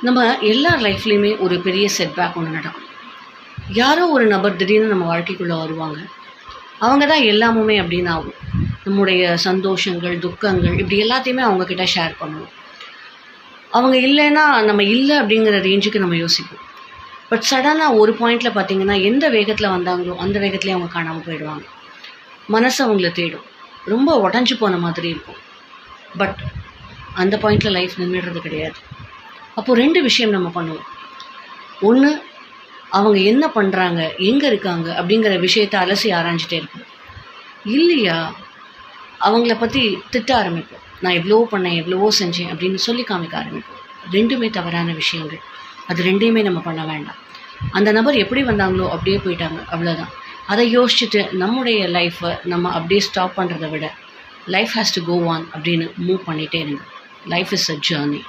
நம்ம எல்லார் லைஃப்லேயுமே ஒரு பெரிய செட்பேக் ஒன்று நடக்கும். யாரோ ஒரு நபர் திடீர்னு நம்ம வாழ்க்கைக்குள்ளே வருவாங்க. அவங்க தான் எல்லாமுமே அப்படின்னு ஆகும். நம்முடைய சந்தோஷங்கள், துக்கங்கள் இப்படி எல்லாத்தையுமே அவங்கக்கிட்ட ஷேர் பண்ணுவோம். அவங்க இல்லைன்னா நம்ம இல்லை அப்படிங்கிற ரேஞ்சுக்கு நம்ம யோசிப்போம். பட் சடனாக ஒரு பாயிண்டில் பார்த்தீங்கன்னா எந்த வேகத்தில் வந்தாங்களோ அந்த வேகத்துலேயே அவங்க காணாமல் போயிடுவாங்க. மனசு அவங்கள தேடும். ரொம்ப உடஞ்சி போன மாதிரி இருக்கும். பட் அந்த பாயிண்டில் லைஃப் நின்றுடுறது கிடையாது. அப்போது 2 விஷயம் நம்ம பண்ணுவோம். ஒன்று, அவங்க என்ன பண்ணுறாங்க, எங்கே இருக்காங்க அப்படிங்கிற விஷயத்தை அலசி ஆராய்ஞ்சிட்டே இருப்போம். இல்லையா அவங்கள பற்றி திட்ட ஆரம்பிப்போம். நான் எவ்வளவோ பண்ணேன், எவ்வளவோ செஞ்சேன் அப்படின்னு சொல்லி காமிக்க ஆரம்பிப்போம். 2மே தவறான விஷயங்கள். அது 2யுமே நம்ம பண்ண வேண்டாம். அந்த நபர் எப்படி வந்தாங்களோ அப்படியே போயிட்டாங்க, அவ்வளோதான். அதை யோசிச்சுட்டு நம்முடைய லைஃப்பை நம்ம அப்படியே ஸ்டாப் பண்ணுறதை விட life has to go on அப்படின்னு மூவ் பண்ணிகிட்டே இருங்க. Life is a journey.